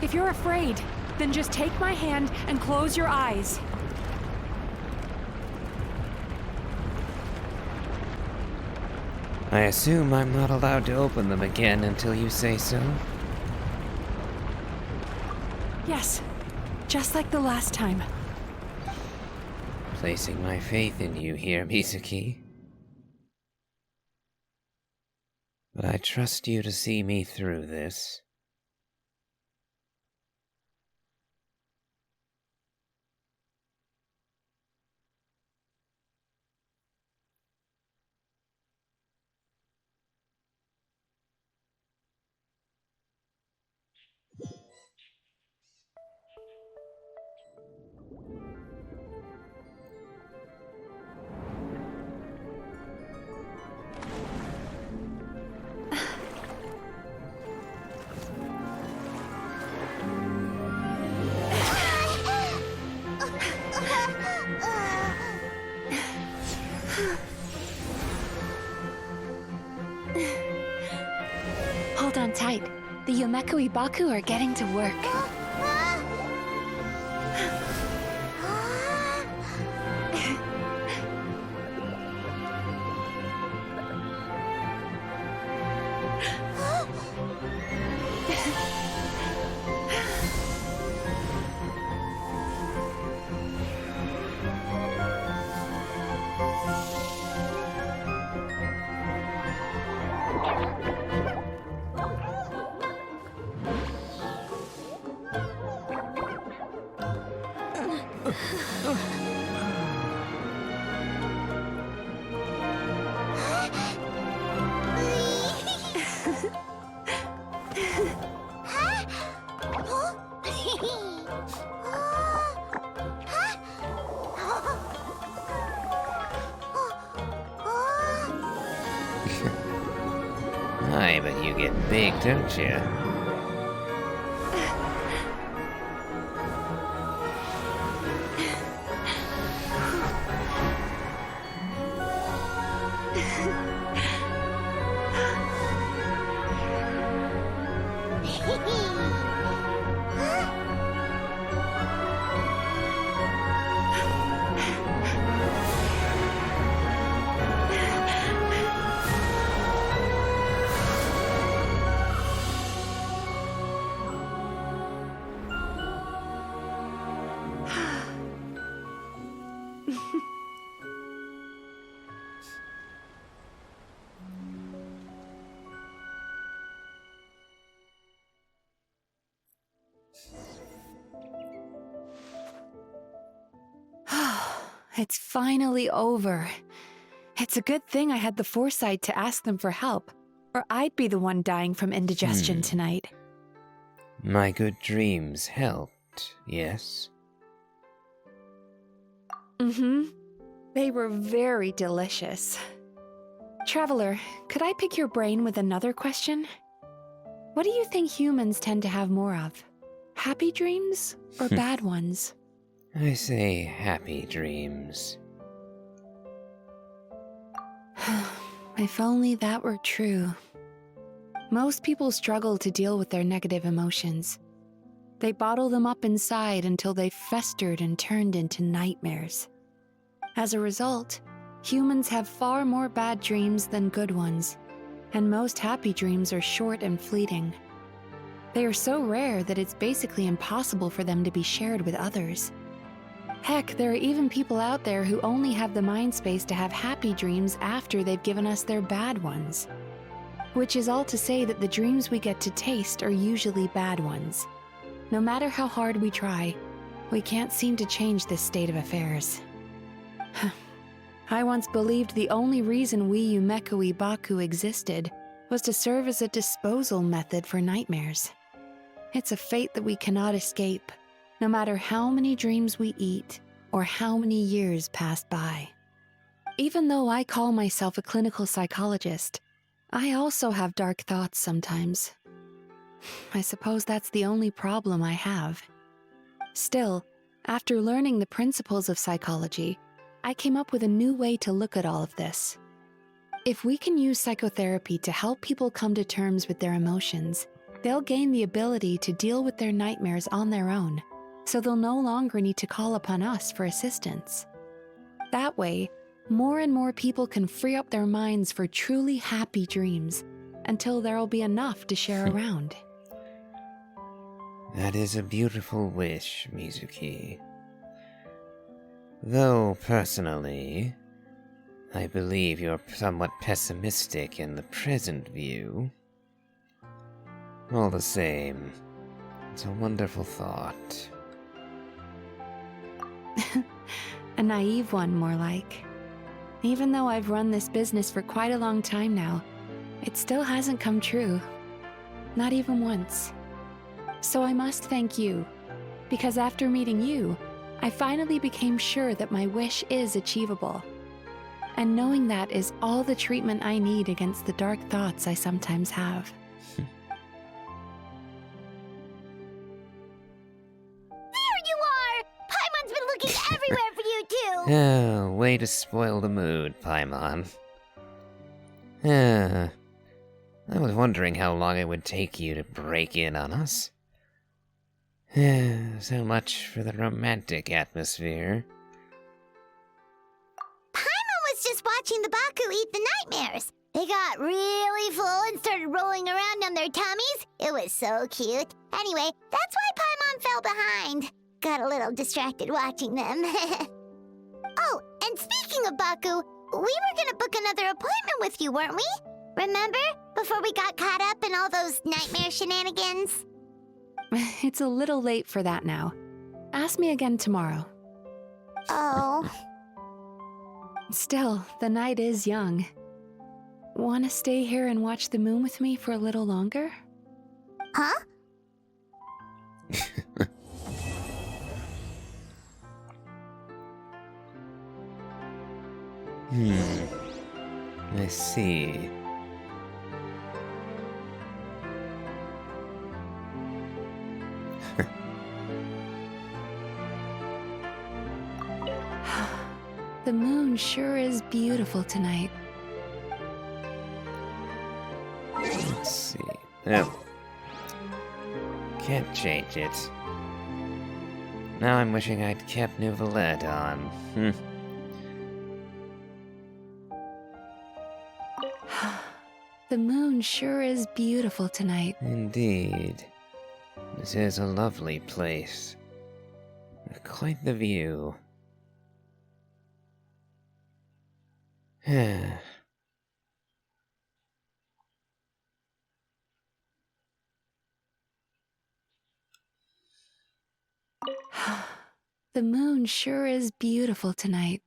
If you're afraid, then just take my hand and close your eyes. I assume I'm not allowed to open them again until you say so? Yes, just like the last time. Placing my faith in you here, Mizuki. But I trust you to see me through this. Hold on tight. The Yomeku Ibaku are getting to work. My, but you get big, don't you? It's finally over. It's a good thing I had the foresight to ask them for help, or I'd be the one dying from indigestion tonight. My good dreams helped, yes? Mm-hmm. They were very delicious. Traveler, could I pick your brain with another question? What do you think humans tend to have more of? Happy dreams or bad ones? I say happy dreams. If only that were true. Most people struggle to deal with their negative emotions. They bottle them up inside until they festered and turned into nightmares. As a result, humans have far more bad dreams than good ones, and most happy dreams are short and fleeting. They are so rare that it's basically impossible for them to be shared with others. Heck, there are even people out there who only have the mind space to have happy dreams after they've given us their bad ones. Which is all to say that the dreams we get to taste are usually bad ones. No matter how hard we try, we can't seem to change this state of affairs. I once believed the only reason we Yumekoi Baku existed was to serve as a disposal method for nightmares. It's a fate that we cannot escape, no matter how many dreams we eat or how many years pass by. Even though I call myself a clinical psychologist, I also have dark thoughts sometimes. I suppose that's the only problem I have. Still, after learning the principles of psychology, I came up with a new way to look at all of this. If we can use psychotherapy to help people come to terms with their emotions, they'll gain the ability to deal with their nightmares on their own, so they'll no longer need to call upon us for assistance. That way, more and more people can free up their minds for truly happy dreams until there'll be enough to share around. That is a beautiful wish, Mizuki. Though, personally, I believe you're somewhat pessimistic in the present view. All the same, it's a wonderful thought. A naive one, more like. Even though I've run this business for quite a long time now, it still hasn't come true. Not even once. So I must thank you, because after meeting you, I finally became sure that my wish is achievable. And knowing that is all the treatment I need against the dark thoughts I sometimes have. There you are! Paimon's been looking everywhere for you, too! Oh, way to spoil the mood, Paimon. I was wondering how long it would take you to break in on us. So much for the romantic atmosphere. Paimon was just watching the Baku eat the nightmares. They got really full and started rolling around on their tummies. It was so cute. Anyway, that's why Paimon fell behind. Got a little distracted watching them. Oh, and speaking of Baku, we were gonna book another appointment with you, weren't we? Remember? Before we got caught up in all those nightmare shenanigans? It's a little late for that now. Ask me again tomorrow. Oh. Still, the night is young. Want to stay here and watch the moon with me for a little longer? Huh? I see. The moon sure is beautiful tonight. Let's see. Oh. Can't change it. Now I'm wishing I'd kept Nouvellette on. The moon sure is beautiful tonight. Indeed. This is a lovely place. Quite the view. The moon sure is beautiful tonight.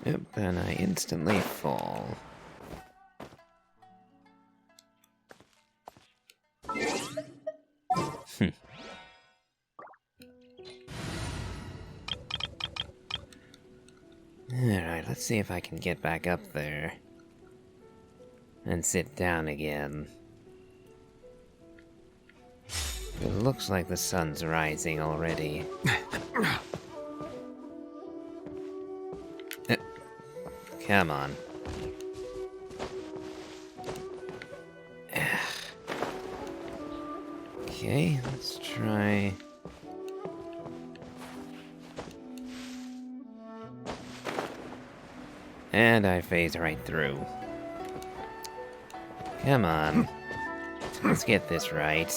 Yep, and I instantly fall. Alright, let's see if I can get back up there. And sit down again. It looks like the sun's rising already. Come on. Okay, let's try... And I phase right through. Come on. Let's get this right.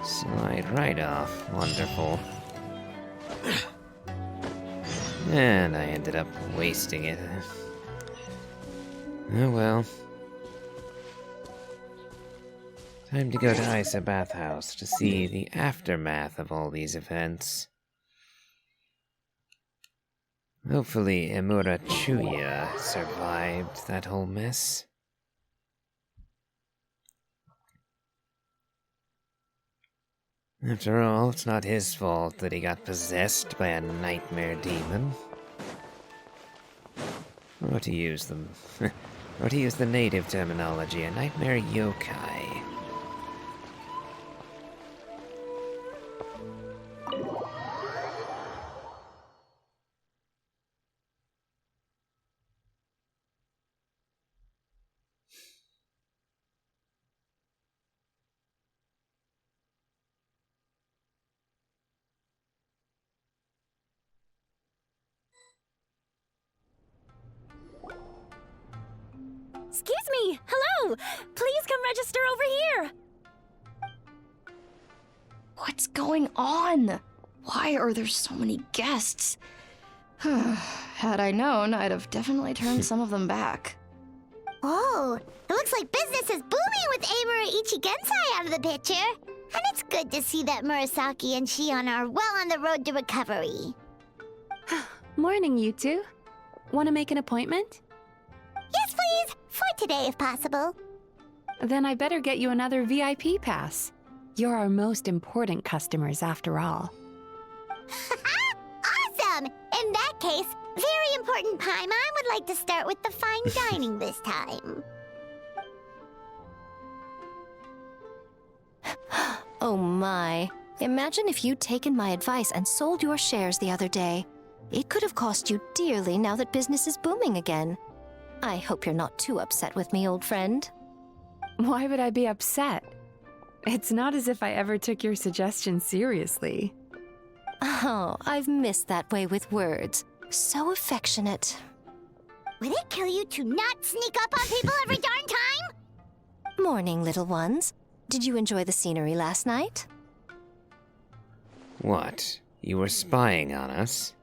Slide right off. Wonderful. And I ended up wasting it. Oh well. Time to go to Isa Bathhouse to see the aftermath of all these events. Hopefully Emura Chuya survived that whole mess. After all, it's not his fault that he got possessed by a nightmare demon. Or to use them, or to use the native terminology, a nightmare yokai. Excuse me! Hello! Please come register over here! What's going on? Why are there so many guests? Had I known, I'd have definitely turned some of them back. Oh, it looks like business is booming with Amura Ichigensai out of the picture. And it's good to see that Murasaki and Shion are well on the road to recovery. Morning, you two. Want to make an appointment? Yes, please! For today, if possible. Then I better get you another VIP pass. You're our most important customers, after all. Awesome! In that case, very important Paimon would like to start with the fine dining this time. Oh my. Imagine if you'd taken my advice and sold your shares the other day. It could have cost you dearly now that business is booming again. I hope you're not too upset with me, old friend. Why would I be upset? It's not as if I ever took your suggestion seriously. Oh, I've missed that way with words. So affectionate. Would it kill you to not sneak up on people every darn time? Morning, little ones. Did you enjoy the scenery last night? What? You were spying on us?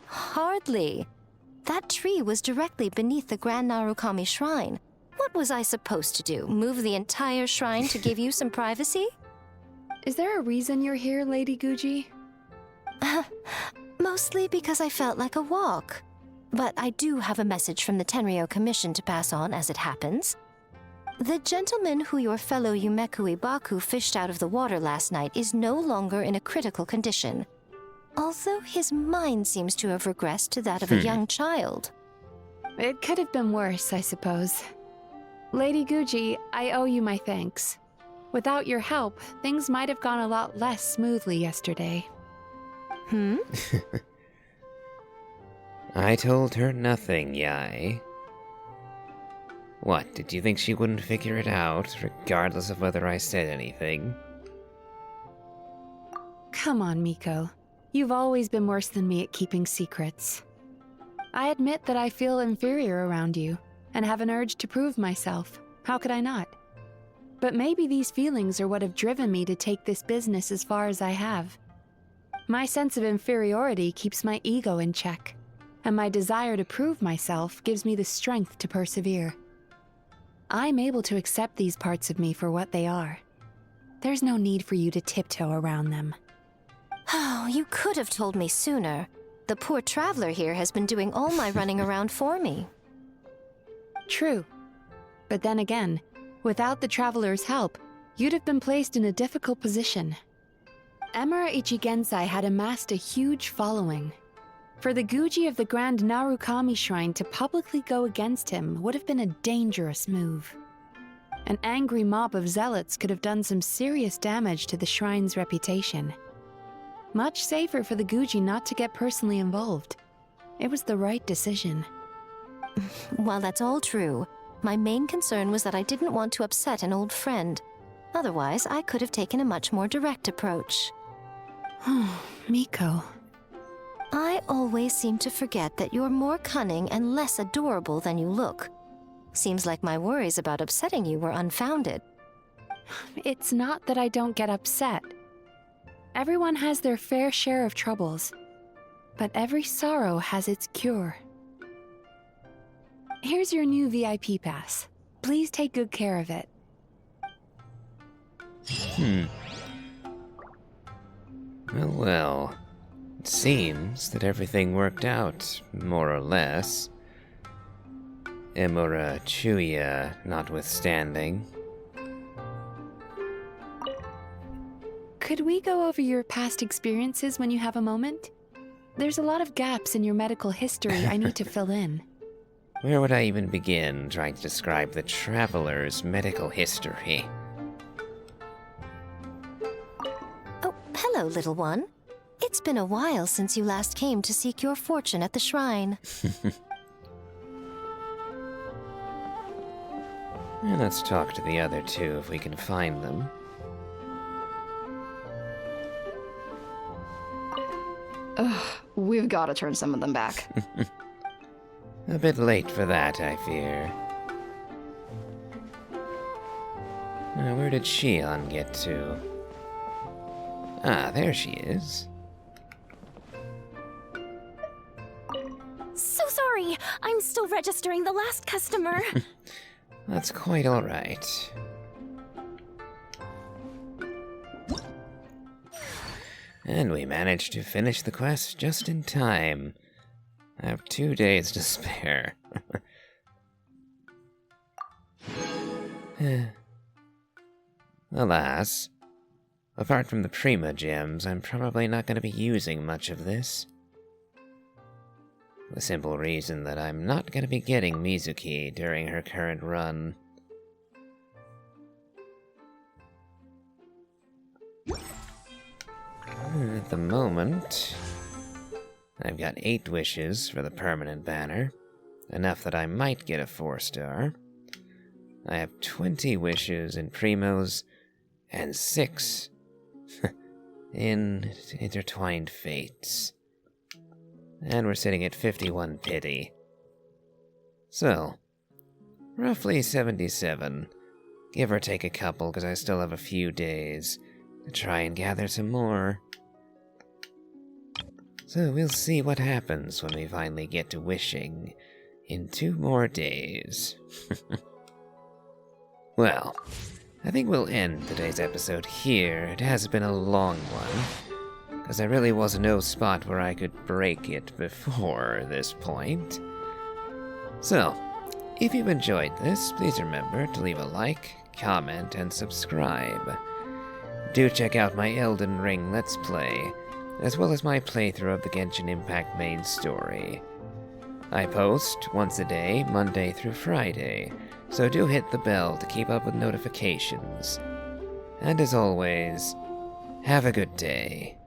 Hardly. That tree was directly beneath the Grand Narukami Shrine. What was I supposed to do? Move the entire shrine to give you some privacy? Is there a reason you're here, Lady Guji? Mostly because I felt like a walk. But I do have a message from the Tenryo Commission to pass on as it happens. The gentleman who your fellow Yumeku Ibaku fished out of the water last night is no longer in a critical condition. Although his mind seems to have regressed to that of a young child. It could have been worse, I suppose. Lady Guji, I owe you my thanks. Without your help, things might have gone a lot less smoothly yesterday. I told her nothing, Yai. What, did you think she wouldn't figure it out, regardless of whether I said anything? Come on, Miko. You've always been worse than me at keeping secrets. I admit that I feel inferior around you, and have an urge to prove myself. How could I not? But maybe these feelings are what have driven me to take this business as far as I have. My sense of inferiority keeps my ego in check, and my desire to prove myself gives me the strength to persevere. I'm able to accept these parts of me for what they are. There's no need for you to tiptoe around them. Oh, you could have told me sooner. The poor traveler here has been doing all my running around for me. True. But then again, without the traveler's help, you'd have been placed in a difficult position. Emira Ichigensai had amassed a huge following. For the Guji of the Grand Narukami Shrine to publicly go against him would have been a dangerous move. An angry mob of zealots could have done some serious damage to the shrine's reputation. Much safer for the Guji not to get personally involved. It was the right decision. While that's all true, my main concern was that I didn't want to upset an old friend. Otherwise, I could have taken a much more direct approach. Miko. I always seem to forget that you're more cunning and less adorable than you look. Seems like my worries about upsetting you were unfounded. It's not that I don't get upset. Everyone has their fair share of troubles, but every sorrow has its cure. Here's your new VIP pass. Please take good care of it. Well, it seems that everything worked out, more or less. Emura Chuya notwithstanding. Could we go over your past experiences when you have a moment? There's a lot of gaps in your medical history I need to fill in. Where would I even begin trying to describe the traveler's medical history? Oh, hello, little one. It's been a while since you last came to seek your fortune at the shrine. Let's talk to the other two if we can find them. Ugh, we've got to turn some of them back. A bit late for that, I fear. Where did Shion get to? Ah, there she is. So sorry. I'm still registering the last customer. That's quite alright. And we managed to finish the quest just in time. I have 2 days to spare. Alas, apart from the Prima gems, I'm probably not going to be using much of this. The simple reason that I'm not going to be getting Mizuki during her current run. At the moment, I've got 8 wishes for the permanent banner, enough that I might get a 4-star. I have 20 wishes in Primos, and 6 in Intertwined Fates. And we're sitting at 51 pity. So, roughly 77, give or take a couple, because I still have a few days to try and gather some more. So we'll see what happens when we finally get to wishing in 2 more days. Well, I think we'll end today's episode here. It has been a long one, because there really was no spot where I could break it before this point. So, if you've enjoyed this, please remember to leave a like, comment, and subscribe. Do check out my Elden Ring Let's Play, as well as my playthrough of the Genshin Impact main story. I post once a day, Monday through Friday, so do hit the bell to keep up with notifications. And as always, have a good day.